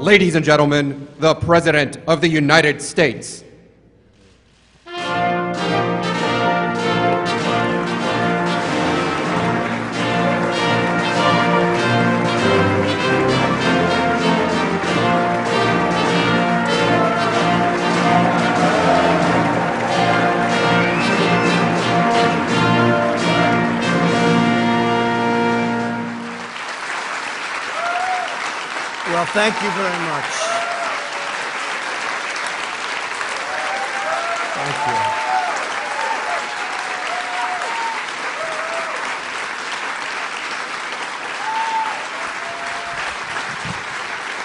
Ladies and gentlemen, the President of the United States. Well, thank you very much. Thank you.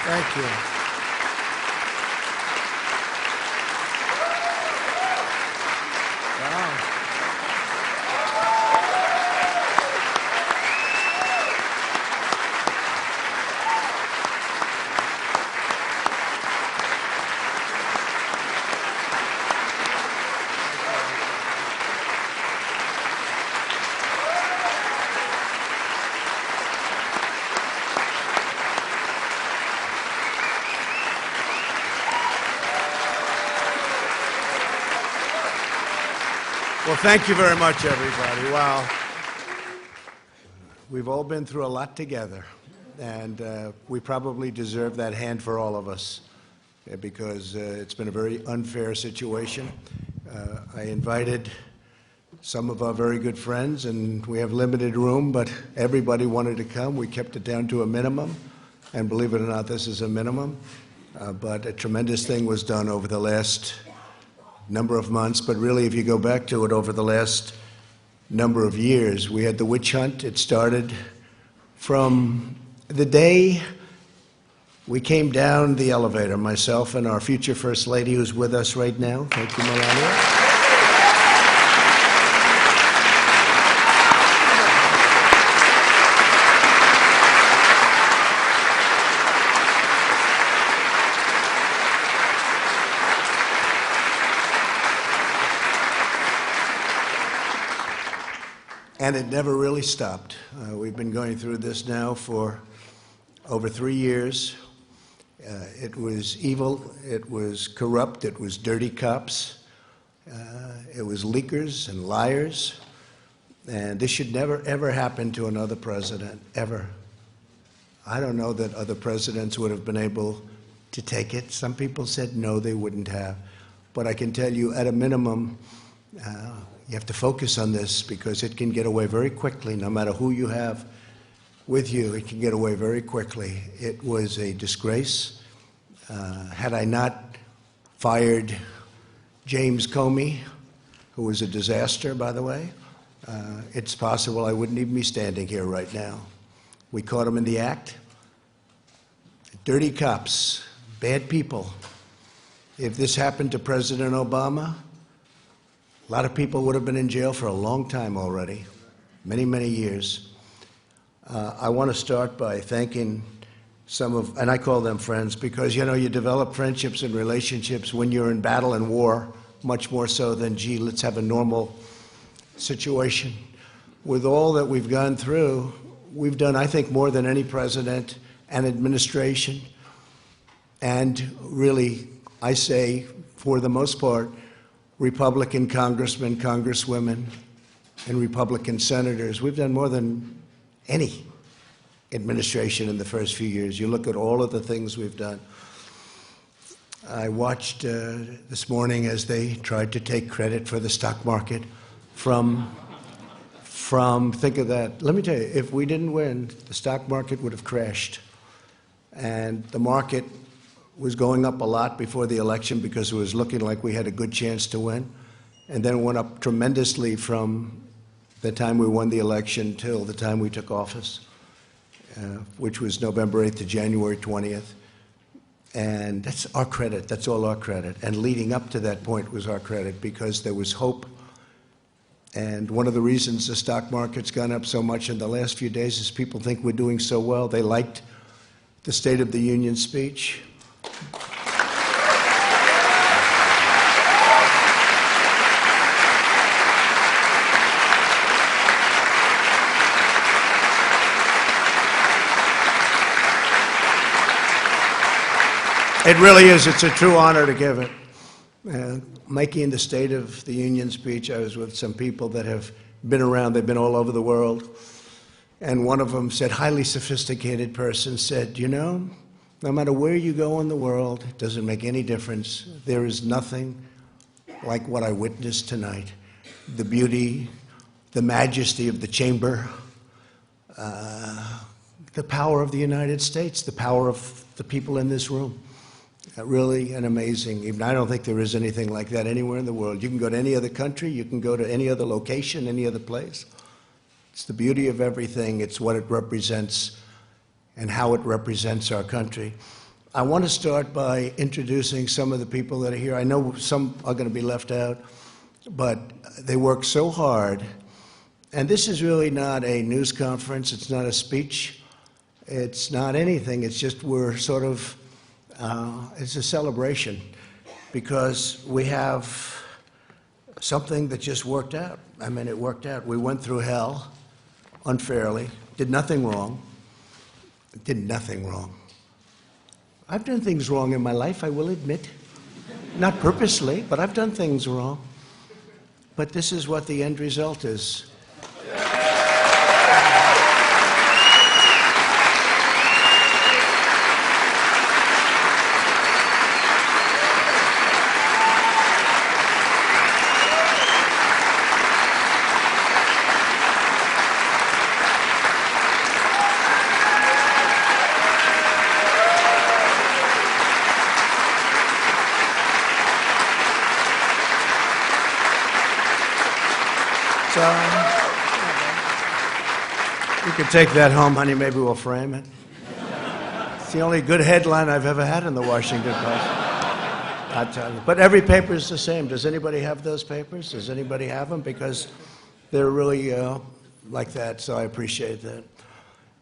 Thank you. Wow. Well, thank you very much, everybody. Wow. We've all been through a lot together, and we probably deserve that hand for all of us because it's been a very unfair situation. I invited some of our very good friends, and we have limited room, but everybody wanted to come. We kept it down to a minimum, and believe it or not, this is a minimum. But a tremendous thing was done over the last number of months, but really, if you go back to it over the last number of years, we had the witch hunt. It started from the day we came down the elevator, myself and our future First Lady, who's with us right now. Thank you, Melania. And it never really stopped. We've been going through this now for over 3 years. It was evil, it was corrupt, it was dirty cops, it was leakers and liars. And this should never, ever happen to another president, ever. I don't know that other presidents would have been able to take it. Some people said no, they wouldn't have. But I can tell you, at a minimum, you have to focus on this because it can get away very quickly. No matter who you have with you, it can get away very quickly. It was a disgrace. Had I not fired James Comey, who was a disaster, by the way, it's possible I wouldn't even be standing here right now. We caught him in the act. Dirty cops, bad people. If this happened to President Obama, a lot of people would have been in jail for a long time already, many, many years. I want to start by thanking some of, and I call them friends, because, you know, you develop friendships and relationships when you're in battle and war, much more so than, gee, let's have a normal situation. With all that we've gone through, we've done, I think, more than any president and administration. And really, I say, for the most part, Republican congressmen, congresswomen, and Republican senators. We've done more than any administration in the first few years. You look at all of the things we've done. I watched this morning as they tried to take credit for the stock market from think of that. Let me tell you, if we didn't win, the stock market would have crashed. And the market was going up a lot before the election because it was looking like we had a good chance to win, and then went up tremendously from the time we won the election till the time we took office, which was November 8th to January 20th. And that's our credit. That's all our credit. And leading up to that point was our credit because there was hope. And one of the reasons the stock market's gone up so much in the last few days is people think we're doing so well. They liked the State of the Union speech. It really is. It's a true honor to give it. Making the State of the Union speech, I was with some people that have been around. They've been all over the world. And one of them said, highly sophisticated person, said, you know, no matter where you go in the world, it doesn't make any difference. There is nothing like what I witnessed tonight. The beauty, the majesty of the chamber, the power of the United States, the power of the people in this room. Really an amazing, even I don't think there is anything like that anywhere in the world. You can go to any other country, you can go to any other location, any other place. It's the beauty of everything. It's what it represents and how it represents our country. I want to start by introducing some of the people that are here. I know some are going to be left out, but they work so hard. And this is really not a news conference. It's not a speech. It's not anything. It's just we're sort of, it's a celebration because we have something that just worked out. I mean, it worked out. We went through hell unfairly, did nothing wrong, did nothing wrong. I've done things wrong in my life, I will admit. Not purposely, but I've done things wrong. But this is what the end result is. So, you can take that home, honey. Maybe we'll frame it. It's the only good headline I've ever had in the Washington Post. I tell you. But every paper is the same. Does anybody have those papers? Does anybody have them? Because they're really like that, so I appreciate that.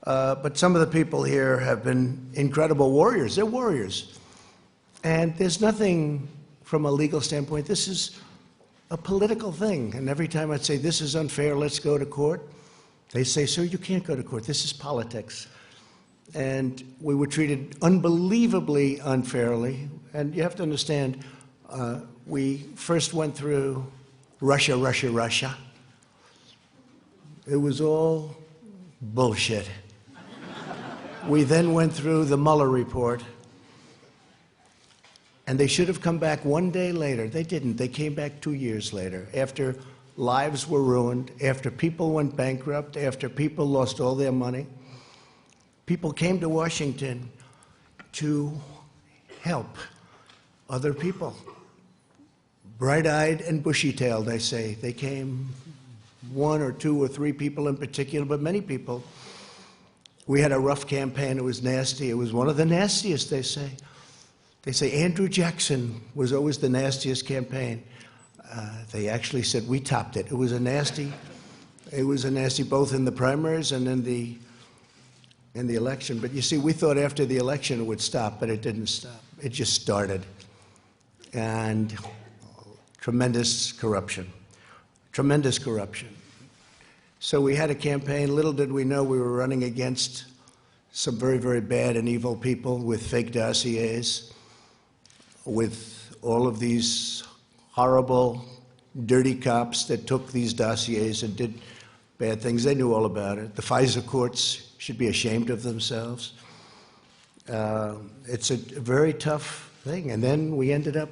But some of the people here have been incredible warriors. They're warriors. And there's nothing from a legal standpoint. This is a political thing. And every time I'd say, this is unfair, let's go to court, they say, sir, you can't go to court. This is politics. And we were treated unbelievably unfairly. And you have to understand, we first went through Russia, Russia, Russia. It was all bullshit. We then went through the Mueller report. And they should have come back one day later. They didn't. They came back 2 years later, after lives were ruined, after people went bankrupt, after people lost all their money. People came to Washington to help other people. Bright-eyed and bushy-tailed, I say. They came, 1 or 2 or 3 people in particular, but many people. We had a rough campaign. It was nasty. It was one of the nastiest, they say. They say Andrew Jackson was always the nastiest campaign. They actually said we topped it. It was a nasty both in the primaries and in the election. But you see, we thought after the election it would stop, but it didn't stop. It just started. And tremendous corruption. Tremendous corruption. So we had a campaign. Little did we know we were running against some very, very bad and evil people with fake dossiers, with all of these horrible, dirty cops that took these dossiers and did bad things. They knew all about it. The FISA courts should be ashamed of themselves. It's a very tough thing. And then we ended up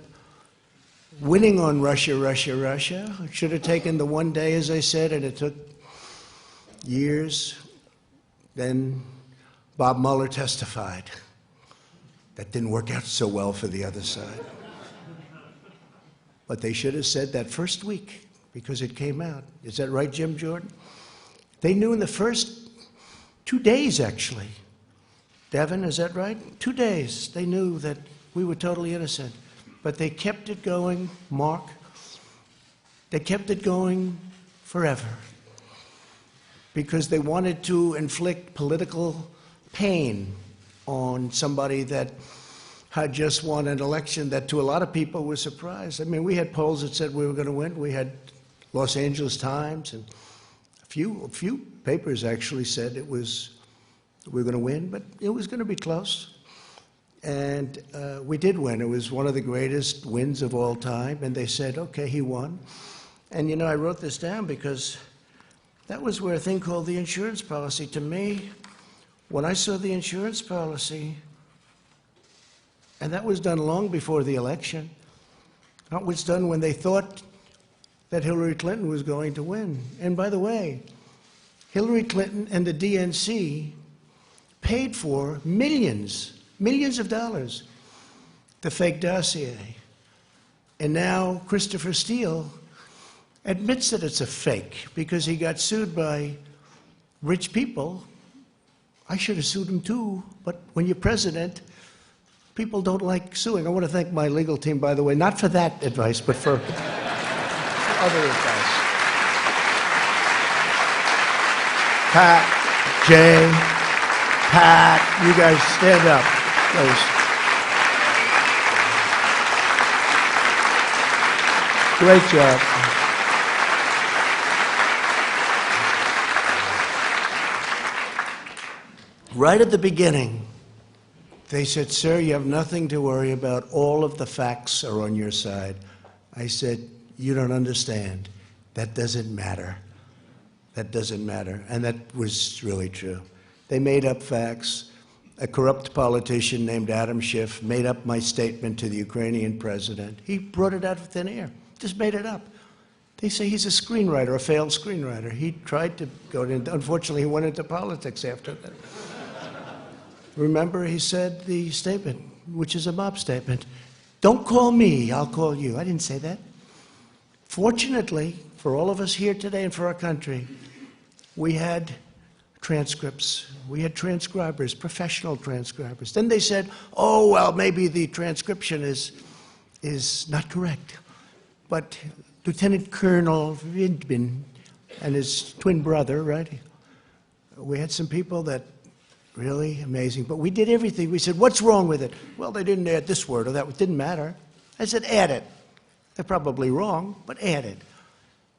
winning on Russia, Russia, Russia. It should have taken the one day, as I said, and it took years. Then Bob Mueller testified. That didn't work out so well for the other side. But they should have said that first week, because it came out. Is that right, Jim Jordan? They knew in the first 2 days, actually. Devin, is that right? 2 days, they knew that we were totally innocent. But they kept it going, Mark. They kept it going forever. Because they wanted to inflict political pain on somebody that had just won an election that to a lot of people was surprised. I mean, we had polls that said we were going to win. We had Los Angeles Times and a few papers actually said we were going to win, but it was going to be close. And we did win. It was one of the greatest wins of all time. And they said, okay, he won. And, you know, I wrote this down because that was where a thing called the insurance policy. To me, when I saw the insurance policy, and that was done long before the election, that was done when they thought that Hillary Clinton was going to win. And by the way, Hillary Clinton and the DNC paid for millions of dollars, the fake dossier. And now Christopher Steele admits that it's a fake because he got sued by rich people. I should have sued him too, but when you're president, people don't like suing. I want to thank my legal team, by the way, not for that advice, but for other advice. Pat, Jay, Pat, you guys stand up, please. Great job. Right at the beginning, they said, sir, you have nothing to worry about. All of the facts are on your side. I said, you don't understand. That doesn't matter. That doesn't matter. And that was really true. They made up facts. A corrupt politician named Adam Schiff made up my statement to the Ukrainian president. He brought it out of thin air, just made it up. They say he's a screenwriter, a failed screenwriter. He tried to go into, unfortunately, he went into politics after that. Remember, he said the statement, which is a mob statement, don't call me, I'll call you. I didn't say that. Fortunately, for all of us here today and for our country, we had transcripts. We had transcribers, professional transcribers. Then they said, oh, well, maybe the transcription is not correct. But Lieutenant Colonel Vindman and his twin brother, right? We had some people that really amazing. But we did everything. We said, what's wrong with it? Well, they didn't add this word or that. It didn't matter. I said, add it. They're probably wrong, but add it.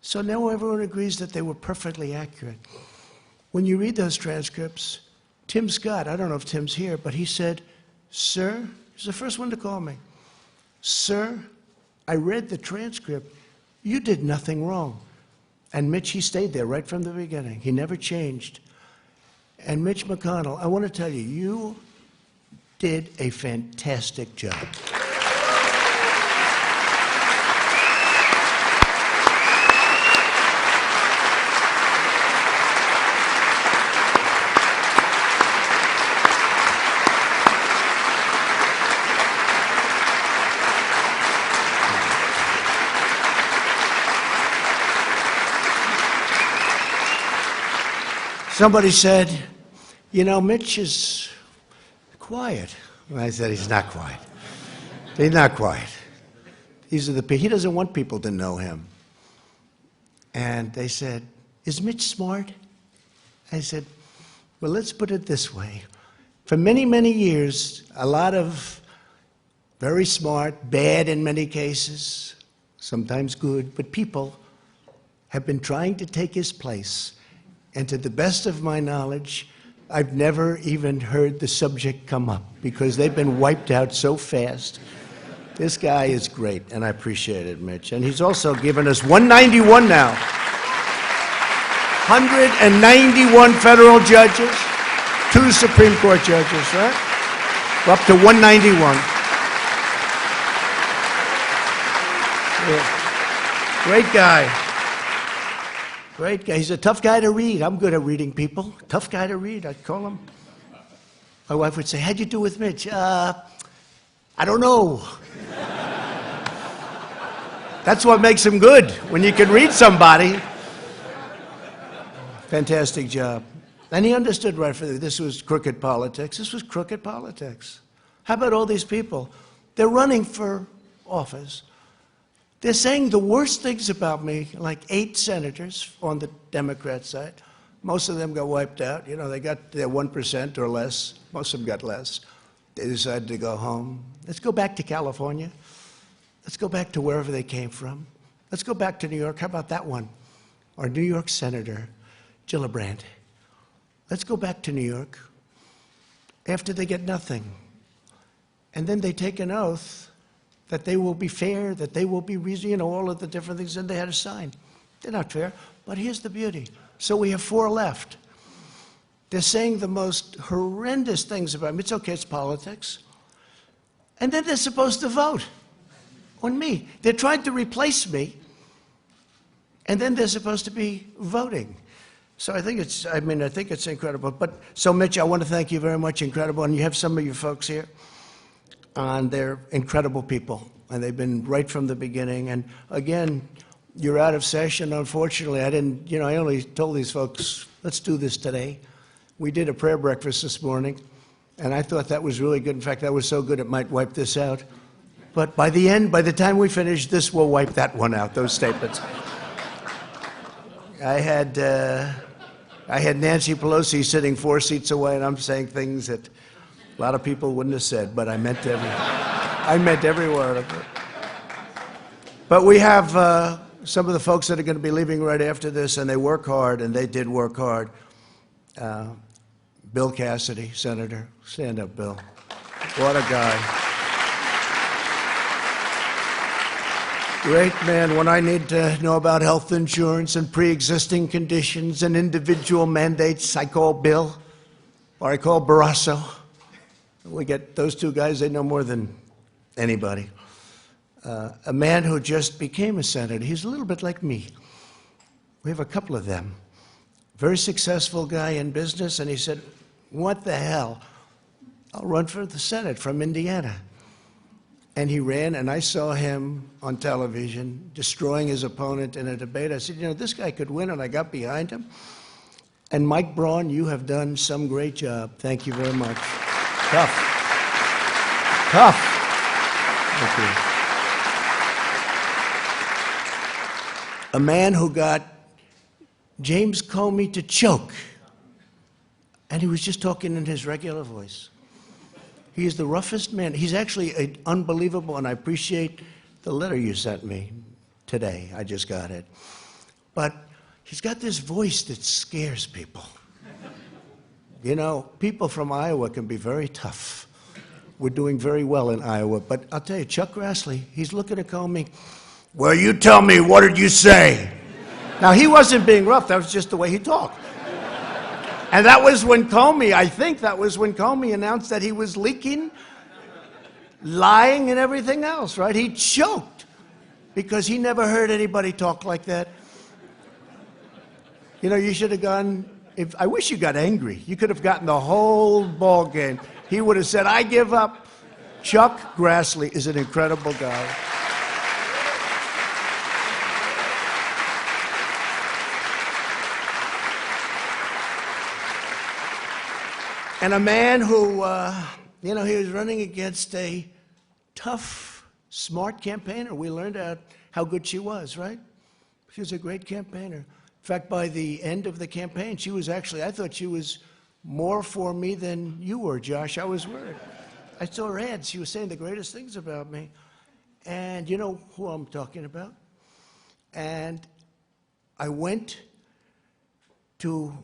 So now everyone agrees that they were perfectly accurate. When you read those transcripts, Tim Scott, I don't know if Tim's here, but he said, sir, he's the first one to call me. Sir, I read the transcript. You did nothing wrong. And Mitch, he stayed there right from the beginning. He never changed. And Mitch McConnell, I want to tell you, you did a fantastic job. Somebody said, you know, Mitch is quiet. And I said, he's not quiet. He's not quiet. He doesn't want people to know him. And they said, is Mitch smart? I said, well, let's put it this way. For many, many years, a lot of very smart, bad in many cases, sometimes good, but people have been trying to take his place. And to the best of my knowledge, I've never even heard the subject come up because they've been wiped out so fast. This guy is great, and I appreciate it, Mitch. And he's also given us 191 now. 191 federal judges, 2 Supreme Court judges, right? We're up to 191. Yeah. Great guy. Great guy. He's a tough guy to read. I'm good at reading people. Tough guy to read, I'd call him. My wife would say, how'd you do with Mitch? I don't know. That's what makes him good, when you can read somebody. Fantastic job. And he understood right from this was crooked politics. This was crooked politics. How about all these people? They're running for office. They're saying the worst things about me, like 8 senators on the Democrat side. Most of them got wiped out. You know, they got their 1% or less. Most of them got less. They decided to go home. Let's go back to California. Let's go back to wherever they came from. Let's go back to New York. How about that one? Our New York Senator, Gillibrand. Let's go back to New York after they get nothing. and then they take an oath that they will be fair, that they will be reasonable, all of the different things, and they had to sign. They're not fair, but here's the beauty. So we have 4 left. They're saying the most horrendous things about me. It's okay, it's politics. And then they're supposed to vote on me. They're trying to replace me, and then they're supposed to be voting. So I think it's incredible. But so Mitch, I want to thank you very much, incredible. And you have some of your folks here, and they're incredible people, and they've been right from the beginning. And again, you're out of session. Unfortunately, I only told these folks, let's do this today. We did a prayer breakfast this morning, and I thought that was really good. In fact, that was so good it might wipe this out. But by the time we finish, this will wipe that one out, those statements. I had Nancy Pelosi sitting 4 seats away, and I'm saying things that a lot of people wouldn't have said, but I meant every word of it. But we have some of the folks that are going to be leaving right after this, and they work hard, and they did work hard. Bill Cassidy, Senator. Stand up, Bill. What a guy. Great man. When I need to know about health insurance and pre-existing conditions and individual mandates, I call Bill, or I call Barrasso. We get those 2 guys, they know more than anybody. A man who just became a senator. He's a little bit like me. We have a couple of them. Very successful guy in business, and he said, what the hell? I'll run for the Senate from Indiana. And he ran, and I saw him on television destroying his opponent in a debate. I said, this guy could win, and I got behind him. And Mike Braun, you have done some great job. Thank you very much. Tough. Thank you. A man who got James Comey to choke, and he was just talking in his regular voice. He is the roughest man. He's actually unbelievable, and I appreciate the letter you sent me today. I just got it. But he's got this voice that scares people. People from Iowa can be very tough. We're doing very well in Iowa. But I'll tell you, Chuck Grassley, he's looking at Comey. Well, you tell me, what did you say? Now, he wasn't being rough. That was just the way he talked. And that was when Comey announced that he was leaking, lying, and everything else, right? He choked because he never heard anybody talk like that. You should have gone, I wish you got angry. You could have gotten the whole ball game. He would have said, I give up. Chuck Grassley is an incredible guy. And a man who, he was running against a tough, smart campaigner. We learned out how good she was, right? She was a great campaigner. In fact, by the end of the campaign, I thought she was more for me than you were, Josh. I was worried. I saw her ads. She was saying the greatest things about me. And you know who I'm talking about? And I went to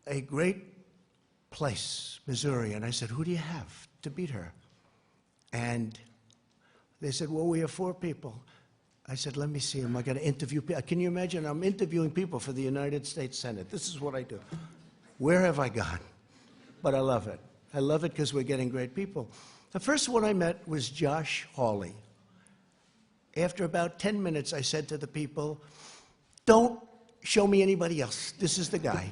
a great place, Missouri, and I said, who do you have to beat her? And they said, well, we have 4 people. I said, let me see them. I got to interview people. Can you imagine? I'm interviewing people for the United States Senate. This is what I do. Where have I gone? But I love it. I love it because we're getting great people. The first one I met was Josh Hawley. After about 10 minutes, I said to the people, don't show me anybody else. This is the guy.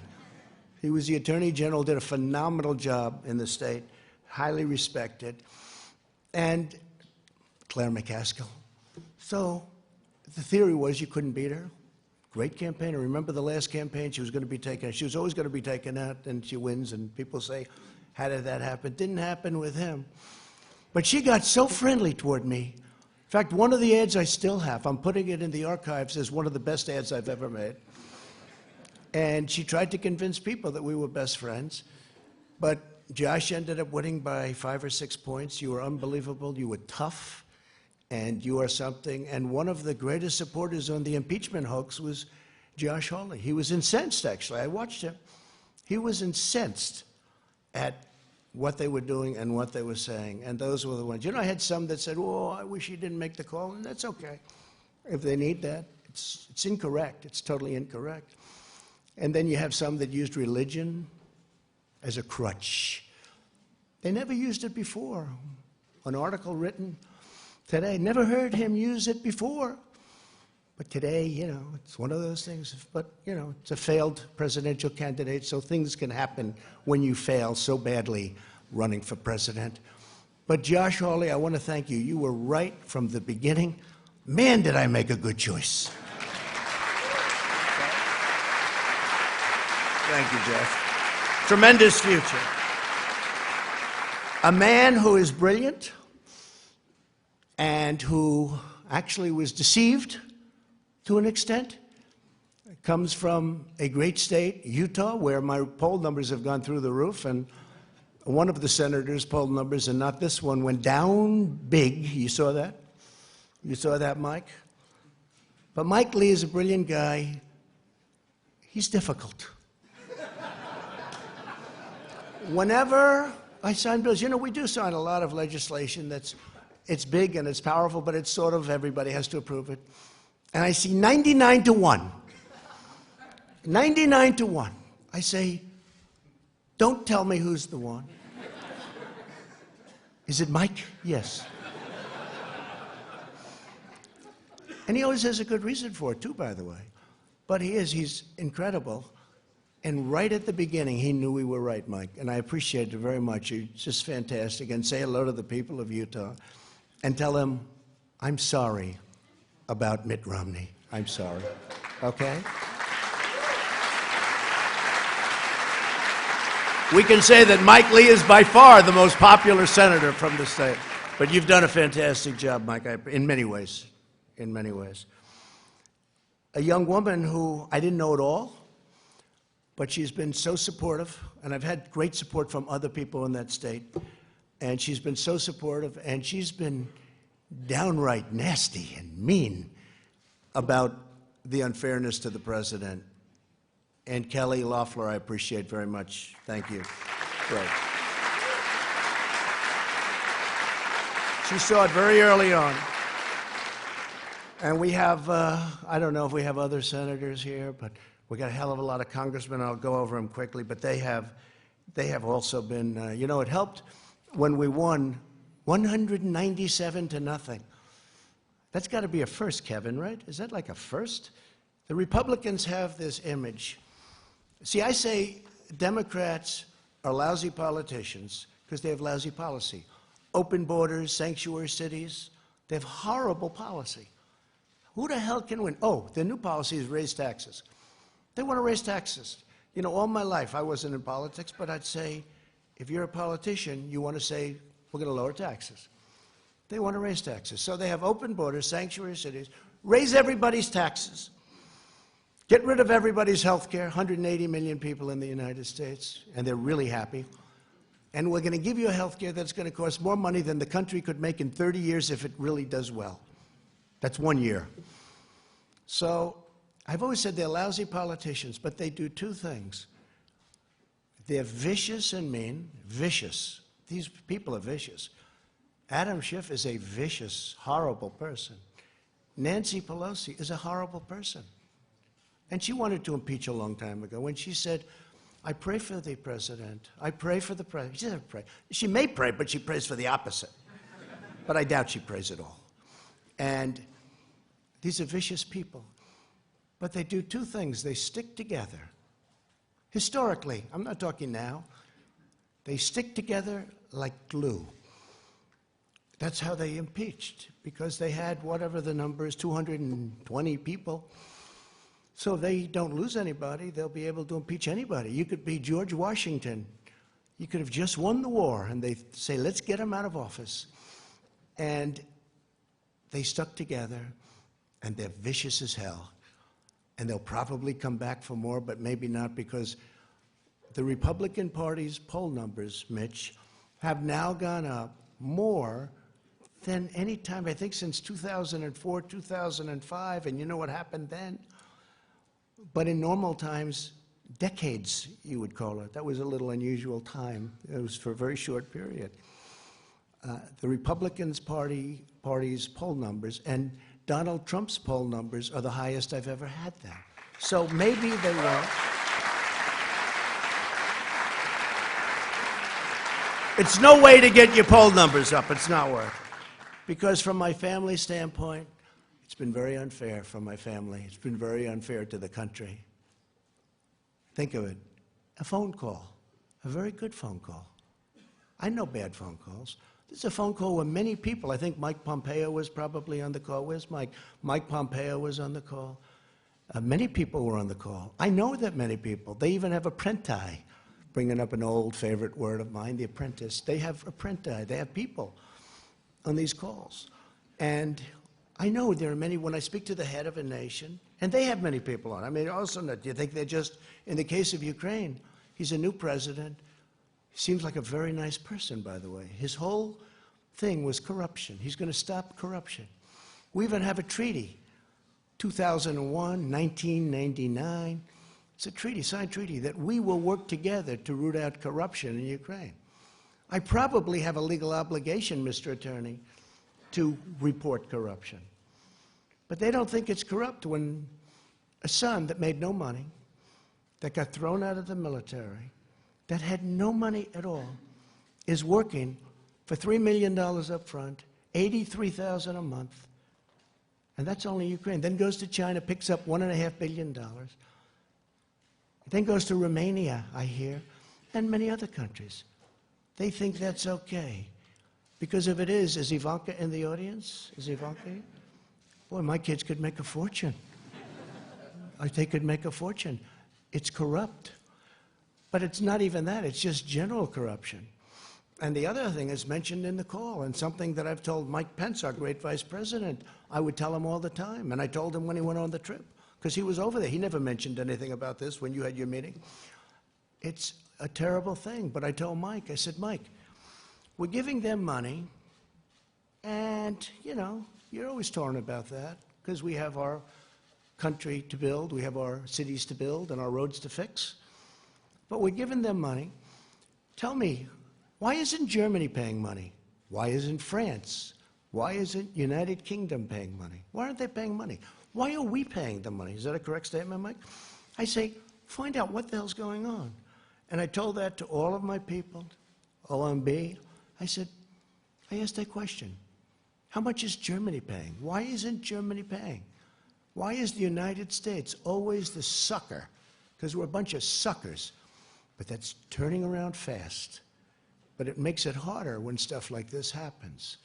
He was the Attorney General, did a phenomenal job in the state, highly respected. And Claire McCaskill. So the theory was you couldn't beat her. Great campaigner. Remember the last campaign? She was going to be taken. She was always going to be taken out, and she wins. And people say, how did that happen? Didn't happen with him. But she got so friendly toward me. In fact, one of the ads I still have, I'm putting it in the archives as one of the best ads I've ever made. And she tried to convince people that we were best friends. But Josh ended up winning by 5 or 6 points. You were unbelievable. You were tough. And you are something. And one of the greatest supporters on the impeachment hoax was Josh Hawley. He was incensed, actually. I watched him. He was incensed at what they were doing and what they were saying. And those were the ones. You know, I had some that said, oh, I wish he didn't make the call, and that's okay. If they need that, it's incorrect. It's totally incorrect. And then you have some that used religion as a crutch. They never used it before. An article written today, never heard him use it before. But today, you know, it's one of those things. But, you know, it's a failed presidential candidate, so things can happen when you fail so badly running for president. But Josh Hawley, I want to thank you. You were right from the beginning. Man, did I make a good choice. Thank you, Jeff. Tremendous future. A man who is brilliant and who actually was deceived to an extent, comes from a great state, Utah, where my poll numbers have gone through the roof, and one of the senators' poll numbers, and not this one, went down big. You saw that? You saw that, Mike? But Mike Lee is a brilliant guy. He's difficult. Whenever I sign bills, you know, we do sign a lot of legislation it's big and it's powerful, but it's sort of everybody has to approve it. And I see 99 to 1. 99 to 1. I say, don't tell me who's the one. Is it Mike? Yes. And he always has a good reason for it, too, by the way. But he's incredible. And right at the beginning, he knew we were right, Mike. And I appreciate it very much. You're just fantastic. And say hello to the people of Utah and tell them, I'm sorry about Mitt Romney. I'm sorry. Okay? We can say that Mike Lee is by far the most popular senator from the state. But you've done a fantastic job, Mike, in many ways. In many ways. A young woman who I didn't know at all, but she's been so supportive, and I've had great support from other people in that state, and she's been so supportive, and she's been downright nasty and mean about the unfairness to the president. And Kelly Loeffler, I appreciate very much. Thank you. Great. She saw it very early on. And we have, I don't know if we have other senators here, but we got a hell of a lot of congressmen. I'll go over them quickly, but they have also been, you know, it helped when we won 197 to nothing. That's got to be a first, Kevin, right? Is that like a first? The Republicans have this image. See, I say Democrats are lousy politicians because they have lousy policy. Open borders, sanctuary cities, they have horrible policy. Who the hell can win? Oh, their new policy is raise taxes. They want to raise taxes. You know, all my life I wasn't in politics, but I'd say, if you're a politician, you want to say, we're going to lower taxes. They want to raise taxes. So they have open borders, sanctuary cities, raise everybody's taxes, get rid of everybody's health care, 180 million people in the United States, and they're really happy. And we're going to give you a health care that's going to cost more money than the country could make in 30 years if it really does well. That's 1 year. So I've always said they're lousy politicians, but they do two things. They're vicious and mean. Vicious. These people are vicious. Adam Schiff is a vicious, horrible person. Nancy Pelosi is a horrible person. And she wanted to impeach a long time ago when she said, I pray for the president. I pray for the president. She doesn't pray. She may pray, but she prays for the opposite. But I doubt she prays at all. And these are vicious people. But they do two things. They stick together. Historically, I'm not talking now. They stick together like glue. That's how they impeached, because they had whatever the number is, 220 people. So if they don't lose anybody, they'll be able to impeach anybody. You could be George Washington. You could have just won the war, and they say, let's get him out of office. And they stuck together, and they're vicious as hell. And they'll probably come back for more, but maybe not, because the Republican Party's poll numbers, Mitch, have now gone up more than any time, I think, since 2004, 2005. And you know what happened then? But in normal times, decades, you would call it. That was a little unusual time. It was for a very short period. The Republicans Party's poll numbers and Donald Trump's poll numbers are the highest I've ever had them. So maybe they won't. It's no way to get your poll numbers up. It's not worth it. Because from my family standpoint, it's been very unfair for my family. It's been very unfair to the country. Think of it. A phone call. A very good phone call. I know bad phone calls. This is a phone call where many people, I think Mike Pompeo was probably on the call. Where's Mike? Mike Pompeo was on the call. Many people were on the call. I know that many people. They even have apprenti, bringing up an old favorite word of mine, the apprentice. They have apprenti. They have people on these calls. And I know there are many, when I speak to the head of a nation, and they have many people on. I mean, also, do you think they're just, in the case of Ukraine, he's a new president. He seems like a very nice person, by the way. His whole thing was corruption. He's going to stop corruption. We even have a treaty, 2001, 1999. It's a treaty, signed treaty, that we will work together to root out corruption in Ukraine. I probably have a legal obligation, Mr. Attorney, to report corruption. But they don't think it's corrupt when a son that made no money, that got thrown out of the military, that had no money at all, is working for $3 million up front, $83,000 a month, and that's only Ukraine. Then goes to China, picks up $1.5 billion. Then goes to Romania, I hear, and many other countries. They think that's okay. Because if it is Ivanka in the audience? Is Ivanka here? Boy, my kids could make a fortune. They could make a fortune. It's corrupt. But it's not even that. It's just general corruption. And the other thing is mentioned in the call, and something that I've told Mike Pence, our great vice president, I would tell him all the time. And I told him when he went on the trip, because he was over there. He never mentioned anything about this when you had your meeting. It's a terrible thing. But I told Mike, I said, Mike, we're giving them money, and, you know, you're always torn about that, because we have our country to build, we have our cities to build, and our roads to fix. But we're giving them money. Tell me, why isn't Germany paying money? Why isn't France? Why isn't United Kingdom paying money? Why aren't they paying money? Why are we paying the money? Is that a correct statement, Mike? I say, find out what the hell's going on. And I told that to all of my people, OMB. I said, I asked that question. How much is Germany paying? Why isn't Germany paying? Why is the United States always the sucker? Because we're a bunch of suckers. But that's turning around fast. But it makes it harder when stuff like this happens,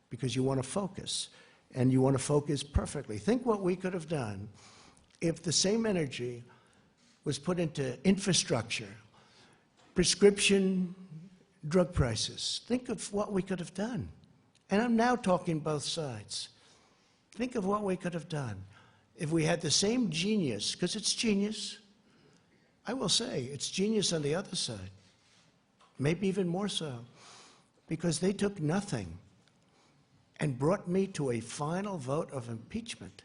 because you want to focus, and you want to focus perfectly. Think what we could have done if the same energy was put into infrastructure, prescription drug prices. Think of what we could have done. And I'm now talking both sides. Think of what we could have done if we had the same genius, because it's genius. I will say, it's genius on the other side. Maybe even more so, because they took nothing and brought me to a final vote of impeachment.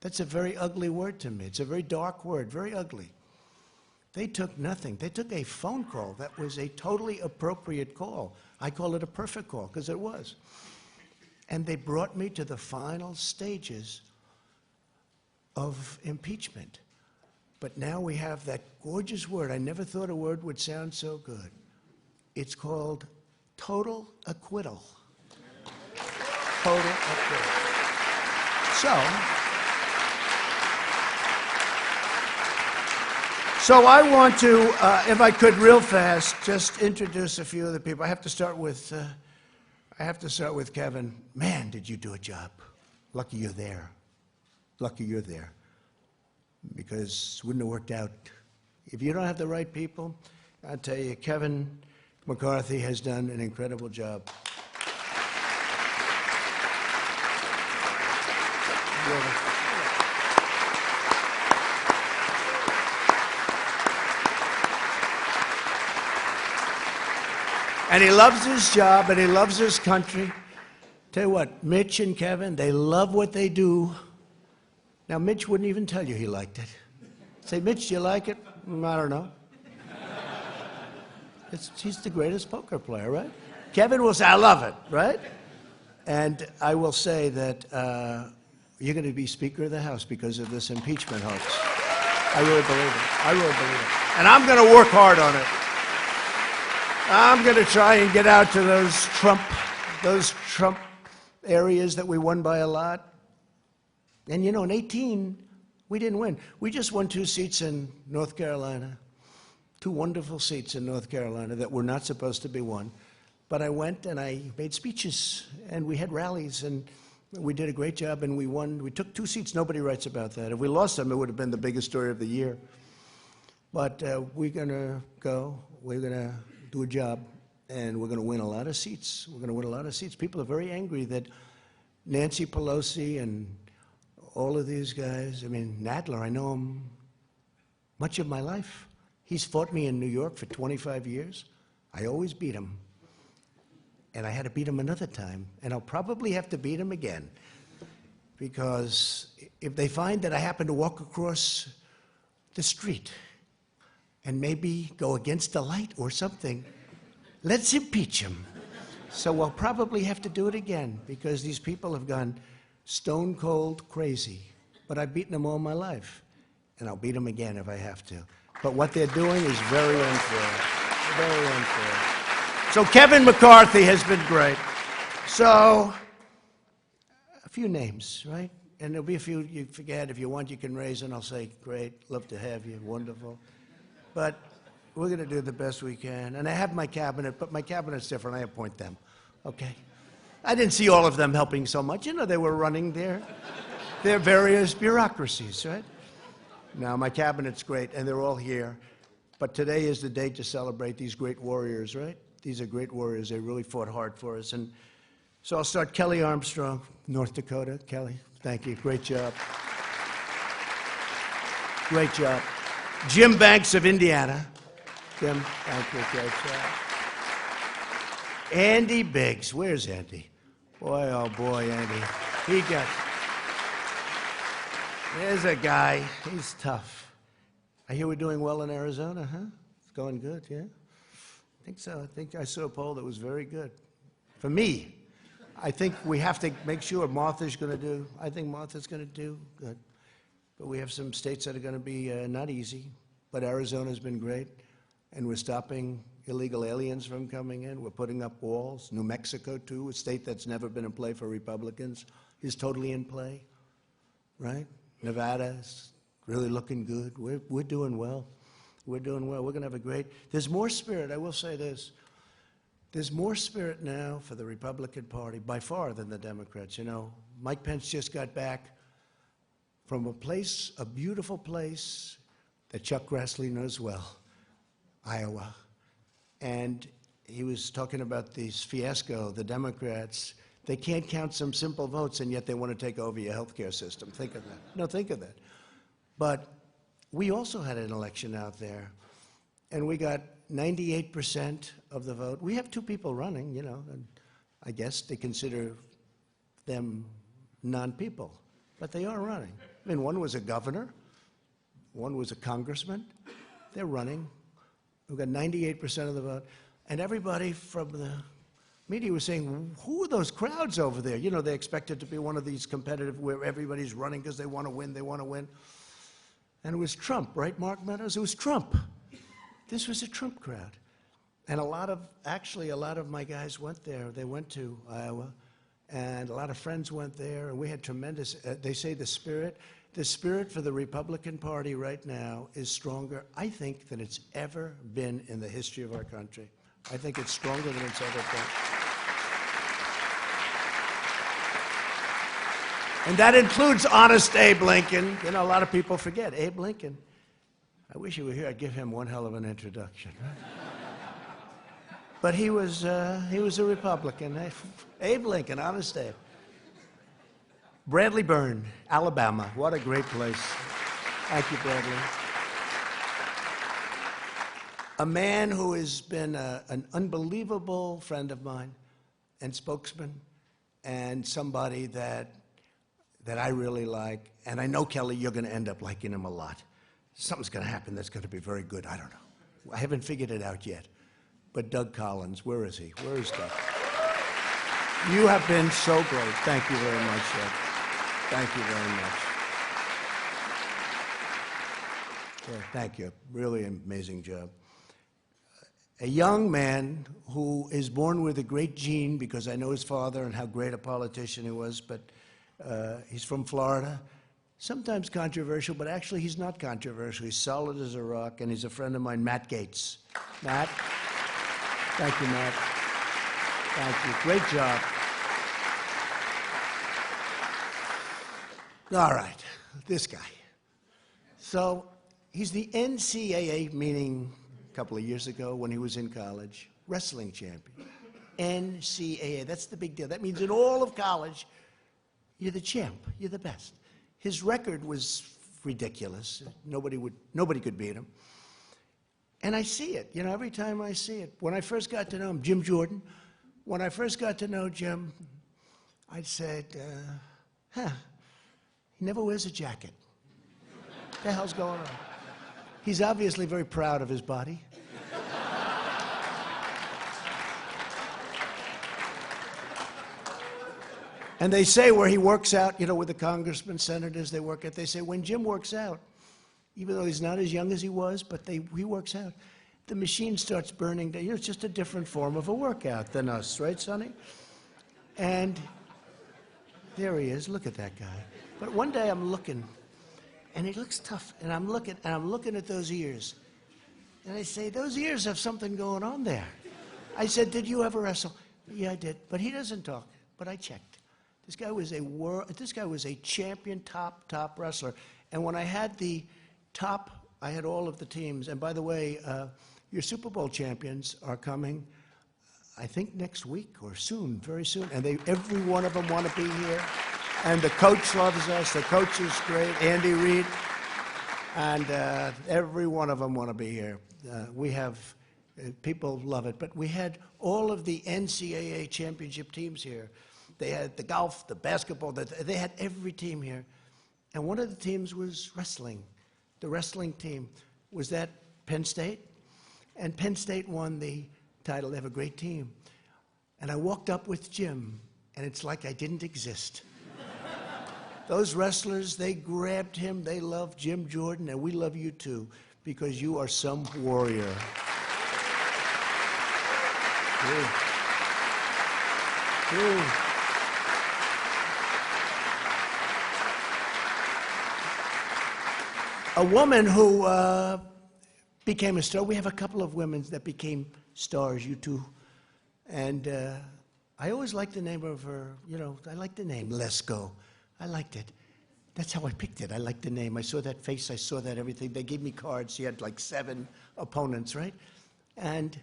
That's a very ugly word to me. It's a very dark word, very ugly. They took nothing. They took a phone call that was a totally appropriate call. I call it a perfect call, because it was. And they brought me to the final stages of impeachment. But now we have that gorgeous word. I never thought a word would sound so good. It's called total acquittal. Total acquittal. So I want to, if I could, real fast, just introduce a few of the people. I have to start with Kevin. Man, did you do a job? Lucky you're there. Lucky you're there. Because it wouldn't have worked out. If you don't have the right people, I'll tell you, Kevin McCarthy has done an incredible job. And he loves his job, and he loves his country. Tell you what, Mitch and Kevin, they love what they do. Now, Mitch wouldn't even tell you he liked it. Say, Mitch, do you like it? I don't know. He's the greatest poker player, right? Kevin will say, I love it, right? And I will say that you're going to be Speaker of the House because of this impeachment hoax. I really believe it. I really believe it. And I'm going to work hard on it. I'm going to try and get out to those Trump areas that we won by a lot. And you know, in 18, we didn't win. We just won 2 seats in North Carolina. 2 wonderful seats in North Carolina that were not supposed to be won. But I went and I made speeches and we had rallies and we did a great job and we won. We took 2 seats. Nobody writes about that. If we lost them, it would have been the biggest story of the year. But we're going to go. We're going to do a job and we're going to win a lot of seats. We're going to win a lot of seats. People are very angry that Nancy Pelosi and all of these guys, I mean, Nadler, I know him much of my life. He's fought me in New York for 25 years. I always beat him. And I had to beat him another time. And I'll probably have to beat him again. Because if they find that I happen to walk across the street and maybe go against the light or something, let's impeach him. So I'll probably have to do it again because these people have gone stone cold crazy. But I've beaten them all my life. And I'll beat them again if I have to. But what they're doing is very unfair. Very unfair. So Kevin McCarthy has been great. So a few names, right? And there'll be a few you forget. If you want, you can raise, and I'll say, great, love to have you, wonderful. But we're going to do the best we can. And I have my cabinet, but my cabinet's different. I appoint them, okay? I didn't see all of them helping so much. You know, they were running their various bureaucracies, right? Now, my cabinet's great, and they're all here. But today is the day to celebrate these great warriors, right? These are great warriors. They really fought hard for us. And so I'll start Kelly Armstrong, North Dakota. Kelly, thank you. Great job. Great job. Jim Banks of Indiana. Jim, thank you. Great job. Andy Biggs. Where's Andy? Boy, oh boy, Andy. There's a guy. He's tough. I hear we're doing well in Arizona, huh? It's going good, yeah? I think so. I think I saw a poll that was very good. For me, I think we have to make sure Martha's going to do, I think Martha's going to do good. But we have some states that are going to be not easy. But Arizona's been great. And we're stopping illegal aliens from coming in. We're putting up walls. New Mexico, too, a state that's never been in play for Republicans, is totally in play, right? Nevada's really looking good. We're doing well. We're doing well. We're going to have a great... There's more spirit. I will say this. There's more spirit now for the Republican Party, by far, than the Democrats. You know, Mike Pence just got back from a place, a beautiful place that Chuck Grassley knows well, Iowa. And he was talking about this fiasco, the Democrats. They can't count some simple votes, and yet they want to take over your health care system. Think of that. No, think of that. But we also had an election out there, and we got 98% of the vote. We have 2 people running, you know, and I guess they consider them non-people, but they are running. I mean, one was a governor, one was a congressman. They're running. We've got 98% of the vote, and everybody from the media was saying, who are those crowds over there? You know, they expect it to be one of these competitive where everybody's running because they want to win, they want to win. And it was Trump, right, Mark Meadows? It was Trump. This was a Trump crowd. And actually a lot of my guys went there. They went to Iowa, and a lot of friends went there, and we had tremendous, they say the spirit for the Republican Party right now is stronger, I think, than it's ever been in the history of our country. I think it's stronger than it's ever been. And that includes honest Abe Lincoln. You know, a lot of people forget Abe Lincoln. I wish he were here. I'd give him one hell of an introduction. But he was a Republican. Abe Lincoln, honest Abe. Bradley Byrne, Alabama. What a great place. Thank you, Bradley. A man who has been an unbelievable friend of mine and spokesman, and somebody that I really like. And I know, Kelly, you're going to end up liking him a lot. something's going to happen that's going to be very good. I don't know. I haven't figured it out yet. But Doug Collins, where is he? Where is Doug? You have been so great. Thank you very much, Doug. Thank you very much. Yeah, thank you. Really amazing job. A young man who is born with a great gene, because I know his father and how great a politician he was, but he's from Florida. Sometimes controversial, but actually he's not controversial. He's solid as a rock, and he's a friend of mine, Matt Gaetz. Matt? Thank you, Matt. Thank you. Great job. All right, this guy. So he's the NCAA, meaning a couple of years ago when he was in college, wrestling champion. NCAA, that's the big deal. That means in all of college, you're the champ, you're the best. His record was ridiculous. Nobody could beat him. And I see it, every time I see it. When I first got to know him, Jim Jordan, when I first got to know Jim, I said, he never wears a jacket. What the hell's going on? He's obviously very proud of his body. And they say where he works out, with the congressmen, senators, they say when Jim works out, even though he's not as young as he was, but he works out, the machine starts burning down. It's just a different form of a workout than us, right, Sonny? And there he is. Look at that guy. But one day I'm looking, and he looks tough, and I'm looking at those ears. And I say, those ears have something going on there. I said, did you ever wrestle? Yeah, I did. But he doesn't talk. But I checked. This guy was a champion, top wrestler. And when I had I had all of the teams. And by the way, your Super Bowl champions are coming, I think next week or soon, very soon. And every one of them want to be here. And the coach loves us. The coach is great, Andy Reid. And every one of them want to be here. We have, people love it. But we had all of the NCAA championship teams here. They had the golf, the basketball, they had every team here. And one of the teams was wrestling. The wrestling team was at Penn State. And Penn State won the title. They have a great team. And I walked up with Jim, and it's like I didn't exist. Those wrestlers, they grabbed him. They love Jim Jordan, and we love you too, because you are some warrior. A woman who became a star. We have a couple of women that became stars, you two. And I always liked the name of her, I liked the name, Lesko. I liked it. That's how I picked it. I liked the name. I saw that face. I saw that everything. They gave me cards. She had like 7 opponents, right? And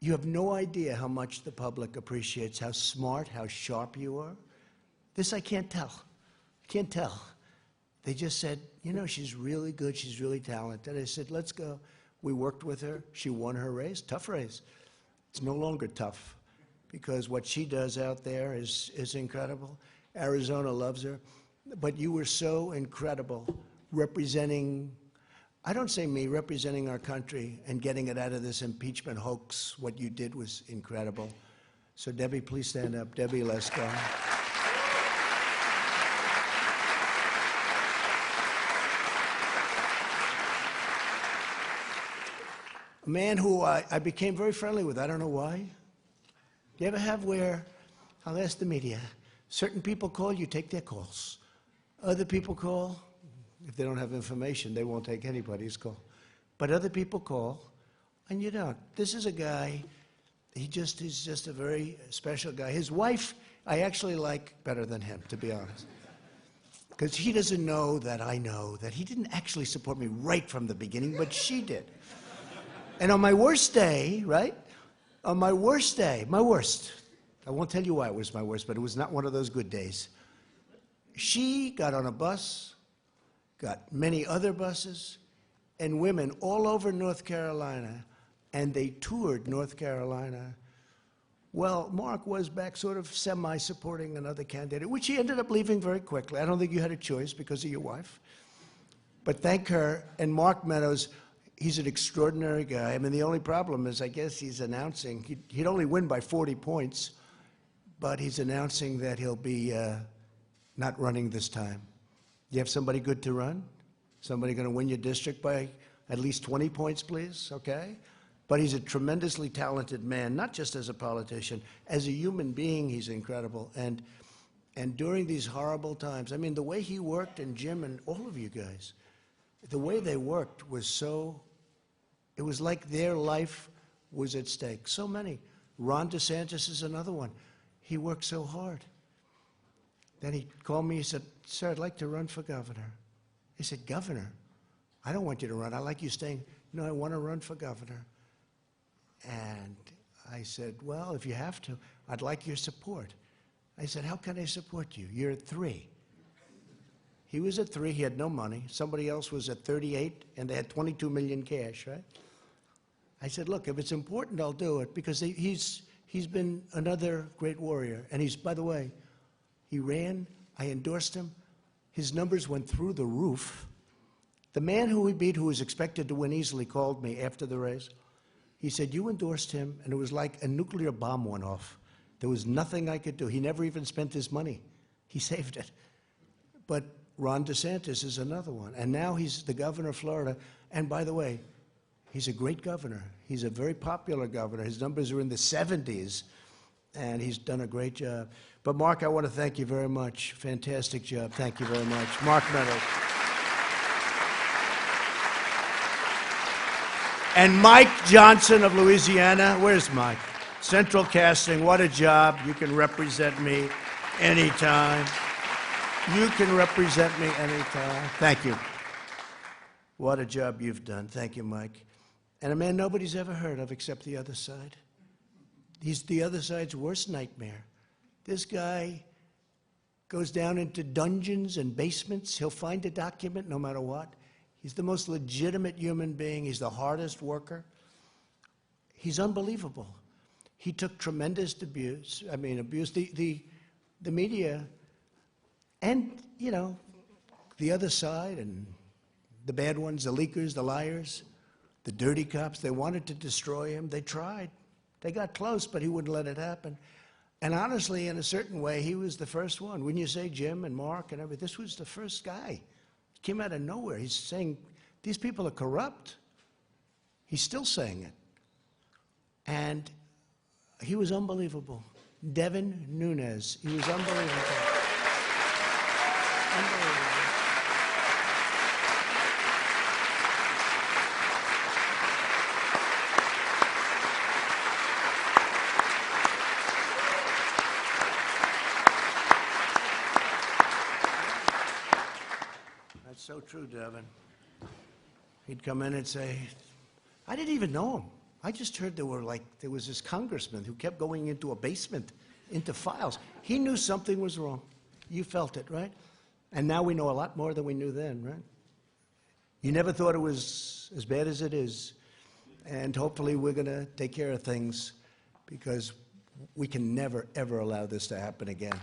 you have no idea how much the public appreciates, how smart, how sharp you are. This I can't tell. I can't tell. They just said, she's really good, she's really talented. I said, let's go. We worked with her. She won her race, tough race. It's no longer tough because what she does out there is incredible. Arizona loves her. But you were so incredible representing, I don't say me, representing our country and getting it out of this impeachment hoax. What you did was incredible. So Debbie, please stand up. Debbie Lesko. A man who I became very friendly with. I don't know why. Do you ever have where, I'll ask the media, certain people call, you take their calls. Other people call, if they don't have information, they won't take anybody's call. But other people call, and you don't. This is a guy, he's just a very special guy. His wife, I actually like better than him, to be honest. Because he doesn't know that I know that he didn't actually support me right from the beginning, but she did. And on my worst day, right? On my worst day, my worst, I won't tell you why it was my worst, but it was not one of those good days. She got on a bus, got many other buses, and women all over North Carolina, and they toured North Carolina. Well, Mark was back sort of semi-supporting another candidate, which he ended up leaving very quickly. I don't think you had a choice because of your wife. But thank her. And Mark Meadows, he's an extraordinary guy. I mean, the only problem is, I guess he's announcing, he'd only win by 40 points, but he's announcing that he'll be not running this time. You have somebody good to run? Somebody going to win your district by at least 20 points, please? Okay? But he's a tremendously talented man, not just as a politician. As a human being, he's incredible. And during these horrible times, I mean, the way he worked, and Jim and all of you guys, the way they worked was so, it was like their life was at stake. So many. Ron DeSantis is another one. He worked so hard. Then he called me, he said, "Sir, I'd like to run for governor." He said, "Governor? I don't want you to run. I like you staying." "No, I want to run for governor." And I said, "Well, if you have to, I'd like your support." I said, "How can I support you? You're at 3. He was at 3, he had no money. Somebody else was at 38, and they had 22 million cash, right? I said, "Look, if it's important, I'll do it," because he's been another great warrior. And he's, by the way, he ran, I endorsed him. His numbers went through the roof. The man who we beat, who was expected to win easily, called me after the race. He said, "You endorsed him, and it was like a nuclear bomb went off. There was nothing I could do." He never even spent his money. He saved it. But Ron DeSantis is another one. And now he's the governor of Florida. And by the way, he's a great governor. He's a very popular governor. His numbers are in the 70s, and he's done a great job. But Mark, I want to thank you very much. Fantastic job. Thank you very much. Mark Meadows. And Mike Johnson of Louisiana. Where's Mike? Central Casting, what a job. You can represent me anytime. You can represent me anytime. Thank you. What a job you've done. Thank you, Mike. And a man nobody's ever heard of except the other side. He's the other side's worst nightmare. This guy goes down into dungeons and basements. He'll find a document no matter what. He's the most legitimate human being. He's the hardest worker. He's unbelievable. He took tremendous abuse. I mean, abuse. The media and, you know, the other side and the bad ones, the leakers, the liars, the dirty cops, they wanted to destroy him. They tried. They got close, but he wouldn't let it happen. And honestly, in a certain way, he was the first one. When you say Jim and Mark and everything, this was the first guy. He came out of nowhere. He's saying, these people are corrupt. He's still saying it. And he was unbelievable. Devin Nunes, he was unbelievable. Unbelievable. That's so true, Devin. He'd come in and say, I didn't even know him. I just heard there was this congressman who kept going into a basement, into files. He knew something was wrong. You felt it, right? And now we know a lot more than we knew then, right? You never thought it was as bad as it is. And hopefully we're going to take care of things because we can never, ever allow this to happen again.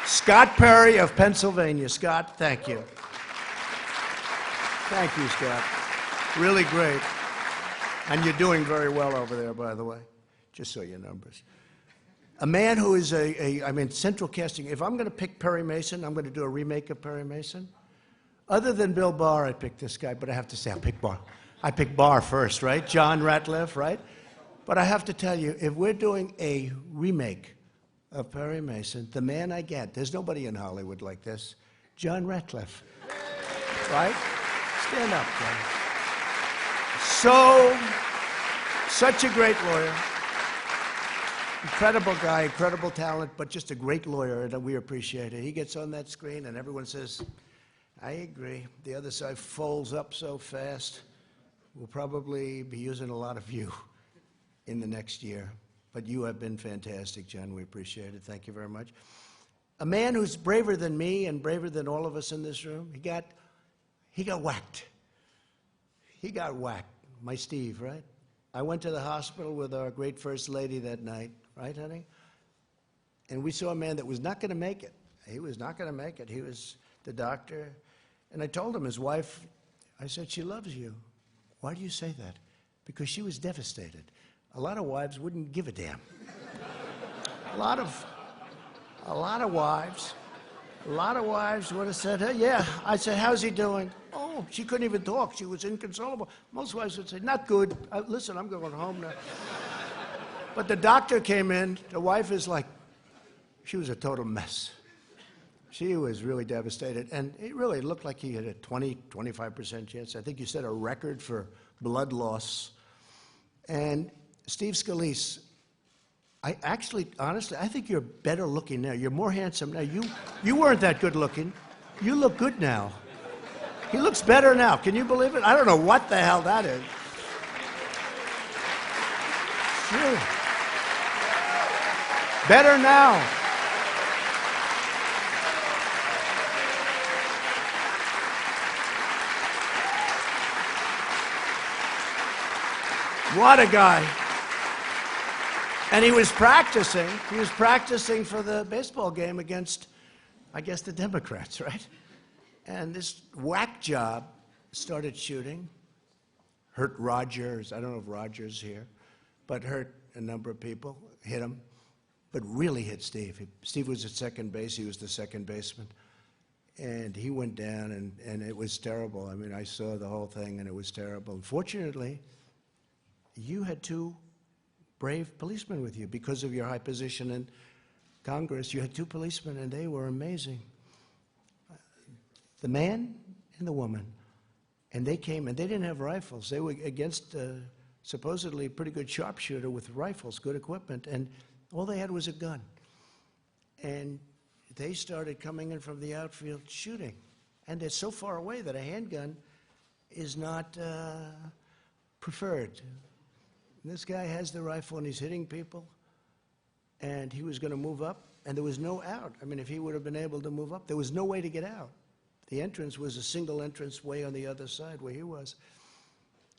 Scott Perry of Pennsylvania. Scott, thank you. Thank you, Scott. Really great. And you're doing very well over there, by the way, just so your numbers. A man who is Central Casting. If I'm going to pick Perry Mason, I'm going to do a remake of Perry Mason. Other than Bill Barr, I picked this guy, but I have to say I picked Barr. I picked Barr first, right? John Ratliff, right? But I have to tell you, if we're doing a remake of Perry Mason, the man I get, there's nobody in Hollywood like this, John Ratliff, right? Stand up, John. Such a great lawyer. Incredible guy, incredible talent, but just a great lawyer, and we appreciate it. He gets on that screen, and everyone says, I agree. The other side folds up so fast. We'll probably be using a lot of you in the next year. But you have been fantastic, John. We appreciate it. Thank you very much. A man who's braver than me and braver than all of us in this room. He got whacked. He got whacked. My Steve, right? I went to the hospital with our great First Lady that night, right, honey? And we saw a man that was not going to make it. He was not going to make it. He was the doctor. And I told him, his wife, I said, she loves you. Why do you say that? Because she was devastated. A lot of wives wouldn't give a damn. A lot of wives would have said, hey, yeah. I said, how's he doing? Oh, she couldn't even talk. She was inconsolable. Most wives would say, not good. Listen, I'm going home now. But the doctor came in. The wife is like, she was a total mess. She was really devastated. And it really looked like he had a 25% chance. I think you set a record for blood loss. And Steve Scalise, honestly, I think you're better looking now. You're more handsome now. You weren't that good looking. You look good now. He looks better now. Can you believe it? I don't know what the hell that is. Sure. Better now. What a guy. And he was practicing. He was practicing for the baseball game against, I guess, the Democrats, right? And this whack job started shooting, hurt Rogers. I don't know if Rogers here, but hurt a number of people, hit him, but really hit Steve. Steve was at second base. He was the second baseman. And he went down, and it was terrible. I mean, I saw the whole thing, and it was terrible. Unfortunately, you had two brave policemen with you because of your high position in Congress. You had two policemen, and they were amazing. The man and the woman. And they came, and they didn't have rifles. They were against supposedly a pretty good sharpshooter with rifles, good equipment, and all they had was a gun. And they started coming in from the outfield shooting. And they're so far away that a handgun is not preferred. And this guy has the rifle, and he's hitting people, and he was going to move up, and there was no out. I mean, if he would have been able to move up, there was no way to get out. The entrance was a single entrance way on the other side where he was.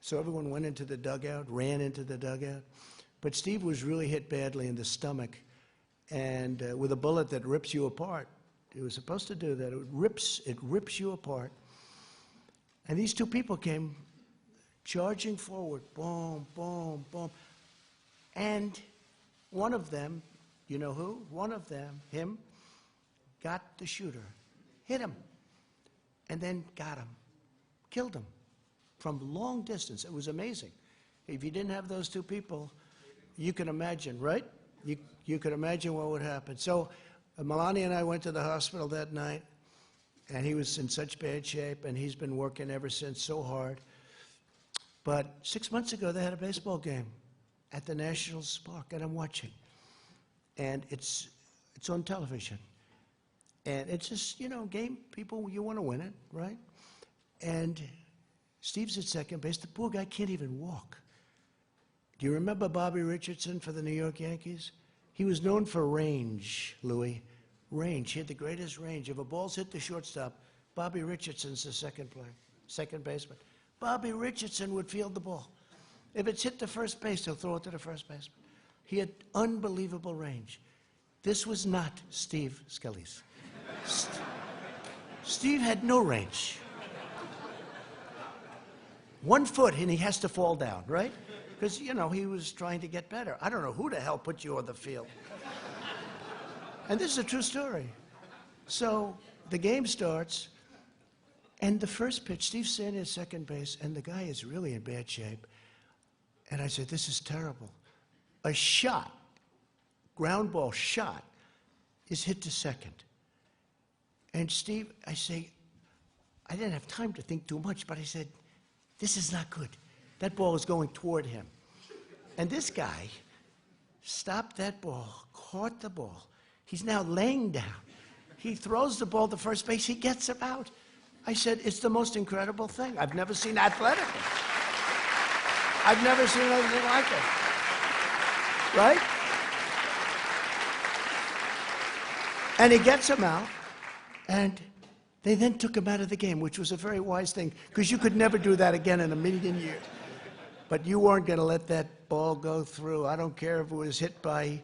So everyone went into the dugout, ran into the dugout. But Steve was really hit badly in the stomach, and with a bullet that rips you apart. It was supposed to do that. It rips you apart. And these two people came charging forward, boom, boom, boom. And one of them, you know who? One of them, him, got the shooter, hit him, and then got him, killed him from long distance. It was amazing. If you didn't have those two people, you can imagine, right? You could imagine what would happen. So Melania and I went to the hospital that night, and he was in such bad shape, and he's been working ever since so hard. But 6 months ago, they had a baseball game at the National Park, and I'm watching. And it's on television. And it's just, you know, game, people, you want to win it, right? And Steve's at second base. The poor guy can't even walk. Do you remember Bobby Richardson for the New York Yankees? He was known for range, Louis. Range. He had the greatest range. If a ball's hit the shortstop, Bobby Richardson's the second baseman. Bobby Richardson would field the ball. If it's hit the first base, he'll throw it to the first baseman. He had unbelievable range. This was not Steve Scalise. Steve had no range. 1 foot, and he has to fall down, right? Because, you know, he was trying to get better. I don't know who the hell put you on the field. And this is a true story. So the game starts, and the first pitch, Steve's standing at second base, and the guy is really in bad shape. And I said, this is terrible. A shot, ground ball shot, is hit to second. And Steve, I say, I didn't have time to think too much, but I said, this is not good. That ball is going toward him. And this guy stopped that ball, caught the ball. He's now laying down. He throws the ball to first base. He gets him out. I said, it's the most incredible thing. I've never seen athletic. I've never seen anything like it. Right? And he gets him out, and they then took him out of the game, which was a very wise thing, because you could never do that again in a million years. But you weren't going to let that ball go through. I don't care if it was hit by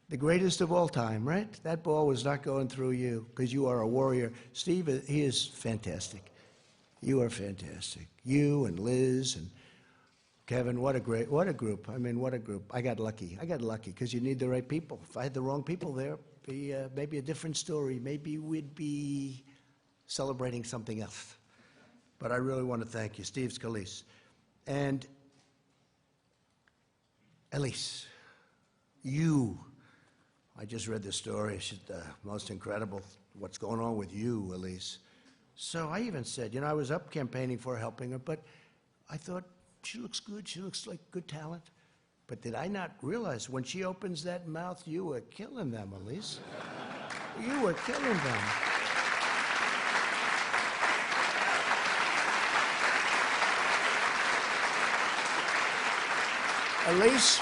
The greatest of all time, right? That ball was not going through you because you are a warrior. Steve, he is fantastic. You are fantastic. You and Liz and Kevin, what a group. I mean, what a group. I got lucky because you need the right people. If I had the wrong people there, it'd be maybe a different story. Maybe we'd be celebrating something else. But I really want to thank you, Steve Scalise. And Elise, you, I just read the story. It's the most incredible what's going on with you, Elise. So I even said, I was up campaigning for helping her, but I thought, she looks good. She looks like good talent. But did I not realize when she opens that mouth, you were killing them, Elise. You were killing them. Elise,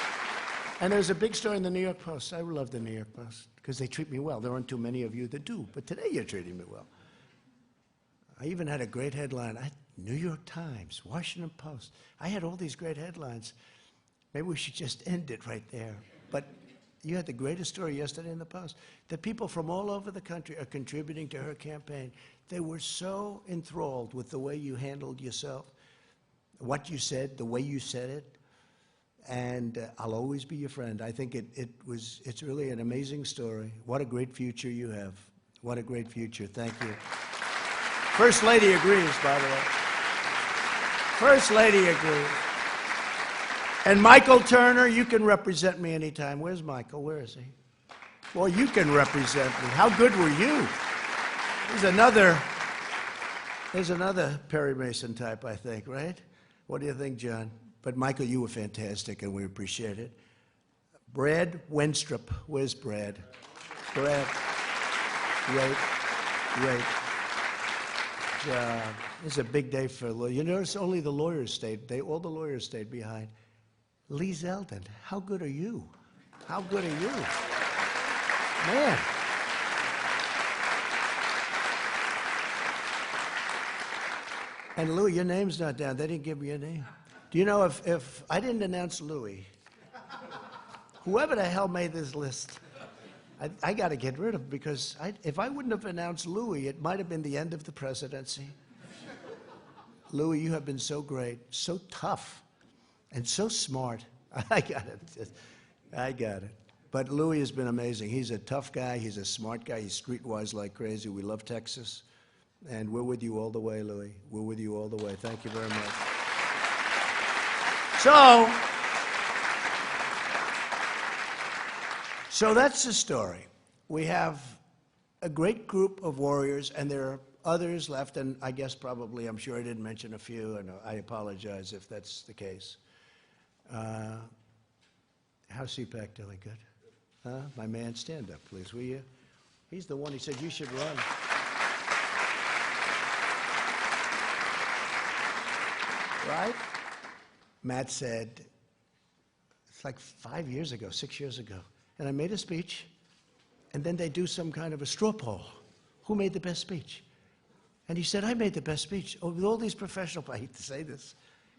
and there's a big story in the New York Post. I love the New York Post because they treat me well. There aren't too many of you that do, but today you're treating me well. I even had a great headline. New York Times, Washington Post. I had all these great headlines. Maybe we should just end it right there. But you had the greatest story yesterday in the Post. The people from all over the country are contributing to her campaign. They were so enthralled with the way you handled yourself, what you said, the way you said it. And I'll always be your friend. I think it's really an amazing story. What a great future you have. What a great future. Thank you. First Lady agrees, by the way. First Lady agrees. And Michael Turner, you can represent me anytime. Where's Michael? Where is he? Well, you can represent me. How good were you? There's another Perry Mason type, I think, right? What do you think, John? But Michael, you were fantastic, and we appreciate it. Brad Wenstrup. Where's Brad? Brad. Great. It's a big day for lawyers. You notice only the lawyers stayed. All the lawyers stayed behind. Lee Zeldin, how good are you? How good are you? Man. And Louis, your name's not down. They didn't give me your name. Do you know if I didn't announce Louis, whoever the hell made this list, I got to get rid of him because if I wouldn't have announced Louis, it might have been the end of the presidency. Louis, you have been so great, so tough, and so smart. I got it. But Louis has been amazing. He's a tough guy. He's a smart guy. He's streetwise like crazy. We love Texas. And we're with you all the way, Louis. We're with you all the way. Thank you very much. So that's the story. We have a great group of warriors, and there are others left, and I guess probably, I'm sure I didn't mention a few, and I apologize if that's the case. How's CPAC doing? Good? My man, stand up, please, will you? He's the one who said you should run. Right? Matt said, it's like 5 years ago, 6 years ago, and I made a speech, and then they do some kind of a straw poll. Who made the best speech? And he said, I made the best speech. Oh, with all these professional, I hate to say this,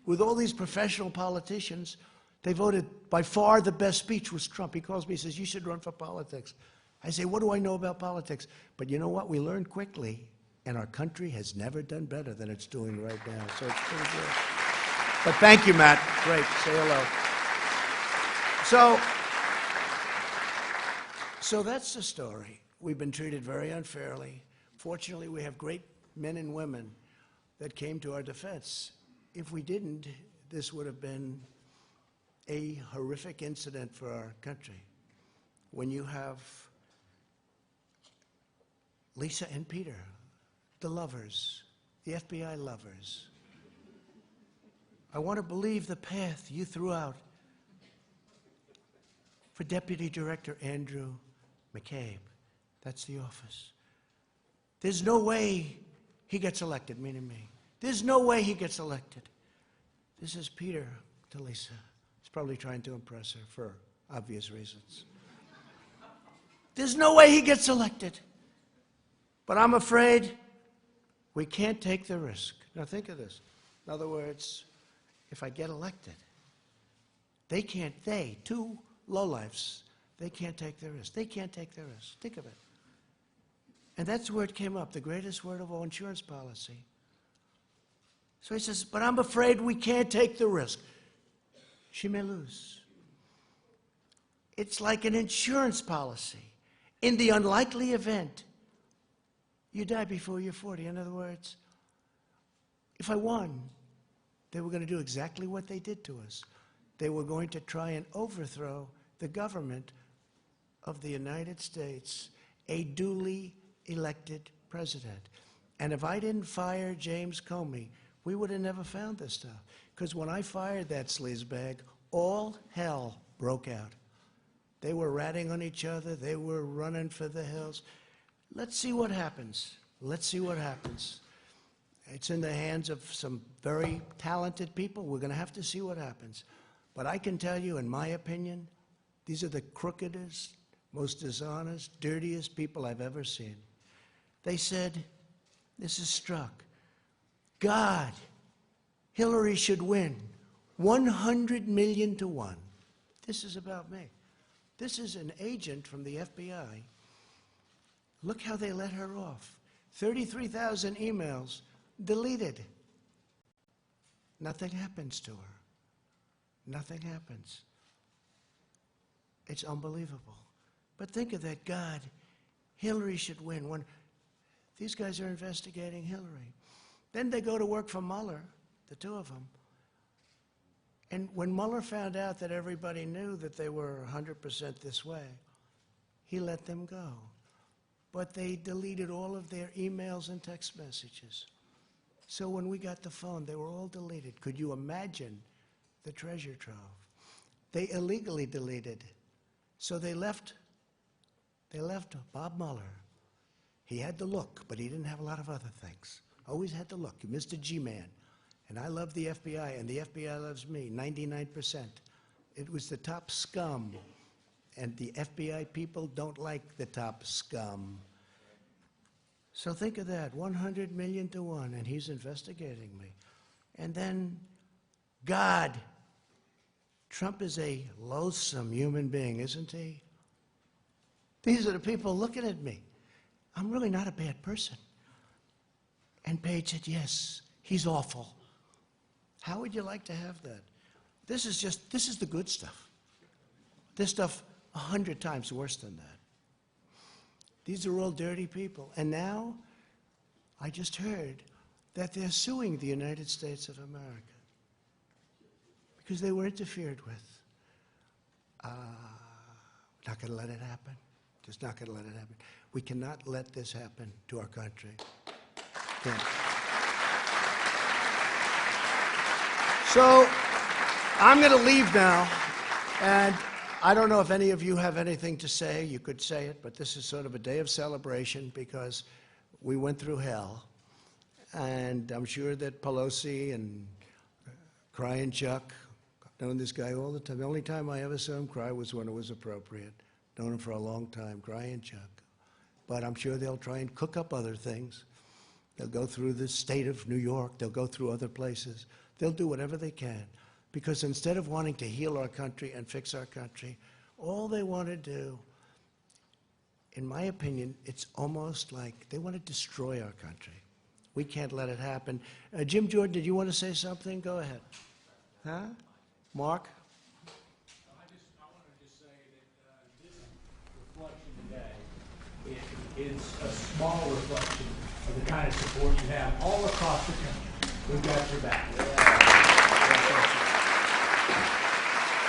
with all these professional politicians, they voted by far the best speech was Trump. He calls me, he says, you should run for politics. I say, what do I know about politics? But you know what? We learned quickly, and our country has never done better than it's doing right now. So it's pretty good. But thank you, Matt. Great. Say hello. So that's the story. We've been treated very unfairly. Fortunately, we have great men and women that came to our defense. If we didn't, this would have been a horrific incident for our country. When you have Lisa and Peter, the lovers, the FBI lovers, I want to believe the path you threw out for Deputy Director Andrew McCabe. That's the office. There's no way he gets elected, meaning me. There's no way he gets elected. This is Peter to Lisa. He's probably trying to impress her for obvious reasons. There's no way he gets elected. But I'm afraid we can't take the risk. Now think of this. In other words, if I get elected, two lowlifes, They can't take the risk. They can't take the risk. Think of it. And that's where it came up, the greatest word of all, insurance policy. So he says, but I'm afraid we can't take the risk. She may lose. It's like an insurance policy. In the unlikely event you die before you're 40. In other words, if I won, they were going to do exactly what they did to us. They were going to try and overthrow the government of the United States, a duly elected president. And if I didn't fire James Comey, we would have never found this stuff. Because when I fired that sleazebag, all hell broke out. They were ratting on each other. They were running for the hills. Let's see what happens. Let's see what happens. It's in the hands of some very talented people. We're going to have to see what happens. But I can tell you, in my opinion, these are the crookedest, most dishonest, dirtiest people I've ever seen. They said, this is struck, God, Hillary should win 100 million to 1. This is about me. This is an agent from the FBI. Look how they let her off. 33,000 emails deleted. Nothing happens to her. Nothing happens. It's unbelievable. But think of that, God, Hillary should win. When these guys are investigating Hillary. Then they go to work for Mueller, the two of them. And when Mueller found out that everybody knew that they were 100% this way, he let them go. But they deleted all of their emails and text messages. So when we got the phone, they were all deleted. Could you imagine the treasure trove? They illegally deleted. So they left Bob Mueller. He had the look, but he didn't have a lot of other things. Always had the look, Mr. G-Man. And I love the FBI, and the FBI loves me, 99%. It was the top scum, and the FBI people don't like the top scum. So think of that, 100 million to 1, and he's investigating me. And then, God, Trump is a loathsome human being, isn't he? These are the people looking at me. I'm really not a bad person. And Page said, yes, he's awful. How would you like to have that? This is the good stuff. This stuff 100 times worse than that. These are all dirty people. And now, I just heard that they're suing the United States of America because they were interfered with. Not going to let it happen. Just not going to let it happen. We cannot let this happen to our country. Can't. So I'm going to leave now, and I don't know if any of you have anything to say. You could say it, but this is sort of a day of celebration because we went through hell, and I'm sure that Pelosi and Crying Chuck, I've known this guy all the time. The only time I ever saw him cry was when it was appropriate. Known him for a long time, Crying Chuck. But I'm sure they'll try and cook up other things. They'll go through the state of New York. They'll go through other places. They'll do whatever they can. Because instead of wanting to heal our country and fix our country, all they want to do, in my opinion, it's almost like they want to destroy our country. We can't let it happen. Jim Jordan, did you want to say something? Go ahead. Huh? Mark? I wanted to just say that this reflection today is a small reflection of the kind of support you have all across the country. We've got your back.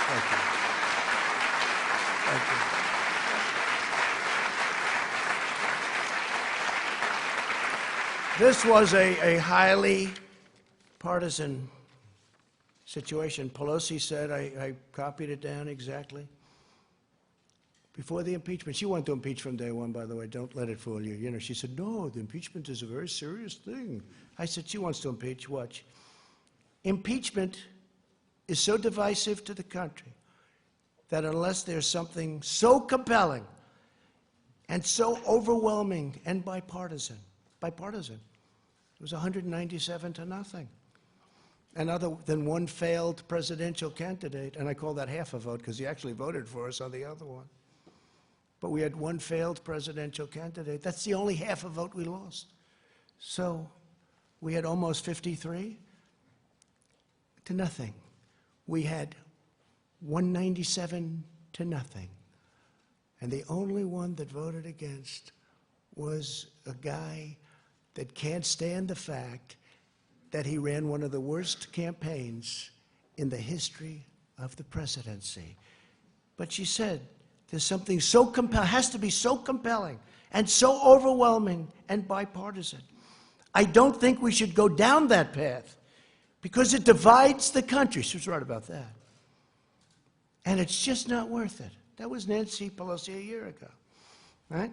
Thank you. Thank you. This was a highly partisan situation. Pelosi said, I copied it down exactly. Before the impeachment, she wanted to impeach from day one, by the way. Don't let it fool you. You know, she said, no, the impeachment is a very serious thing. I said, she wants to impeach. Watch. Impeachment is so divisive to the country that unless there's something so compelling and so overwhelming and bipartisan, it was 197 to nothing. And other than one failed presidential candidate, and I call that half a vote because he actually voted for us on the other one. but we had one failed presidential candidate. That's the only half a vote we lost. So we had almost 53 to nothing. We had 197 to nothing. And the only one that voted against was a guy that can't stand the fact that he ran one of the worst campaigns in the history of the presidency. But she said, there's something so compelling, has to be so compelling and so overwhelming and bipartisan. I don't think we should go down that path because it divides the country. She was right about that. And it's just not worth it. That was Nancy Pelosi a year ago, right?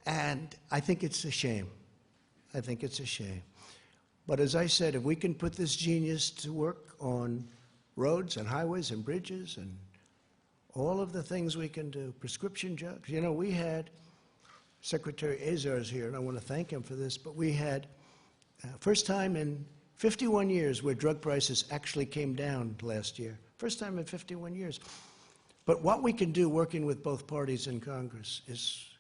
And I think it's a shame. I think it's a shame. But as I said, if we can put this genius to work on roads and highways and bridges and all of the things we can do, prescription drugs. You know, we had Secretary Azar's here, and I want to thank him for this, but we had first time in 51 years where drug prices actually came down last year. First time in 51 years. But what we can do working with both parties in Congress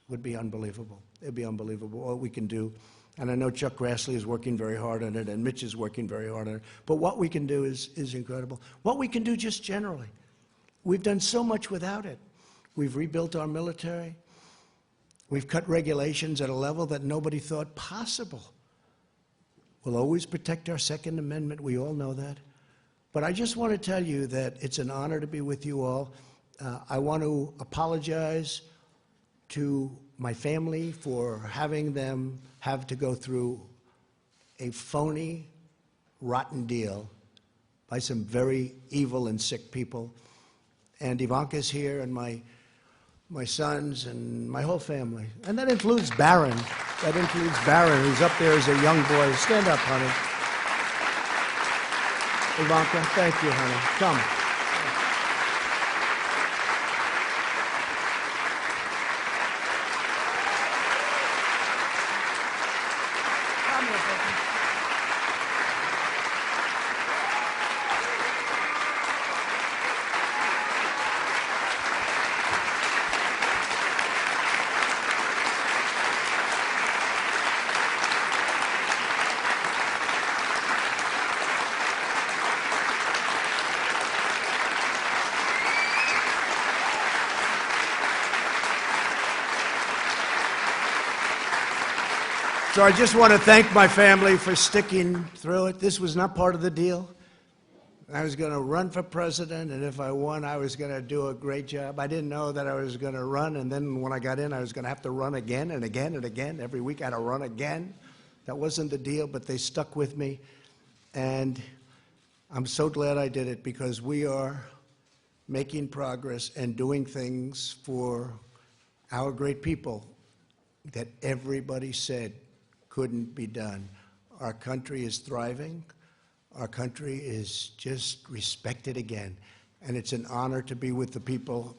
would be unbelievable. It'd be unbelievable, what we can do. And I know Chuck Grassley is working very hard on it, and Mitch is working very hard on it. But what we can do is incredible. What we can do just generally. We've done so much without it. We've rebuilt our military. We've cut regulations at a level that nobody thought possible. We'll always protect our Second Amendment. We all know that. But I just want to tell you that it's an honor to be with you all. I want to apologize to my family for having them have to go through a phony, rotten deal by some very evil and sick people. And Ivanka's here, and my sons, and my whole family. And that includes Barron. That includes Barron, who's up there as a young boy. Stand up, honey. Ivanka, thank you, honey. Come. So I just want to thank my family for sticking through it. This was not part of the deal. I was going to run for president, and if I won, I was going to do a great job. I didn't know that I was going to run, and then when I got in, I was going to have to run again and again and again. Every week I had to run again. That wasn't the deal, but they stuck with me. And I'm so glad I did it because we are making progress and doing things for our great people that everybody said couldn't be done. Our country is thriving. Our country is just respected again. And it's an honor to be with the people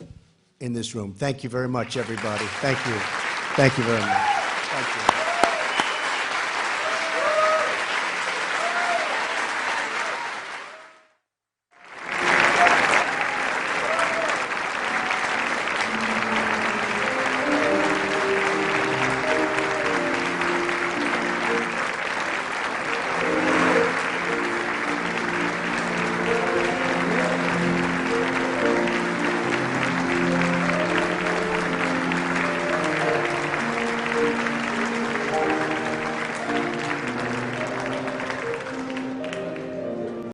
in this room. Thank you very much, everybody. Thank you. Thank you very much. Thank you.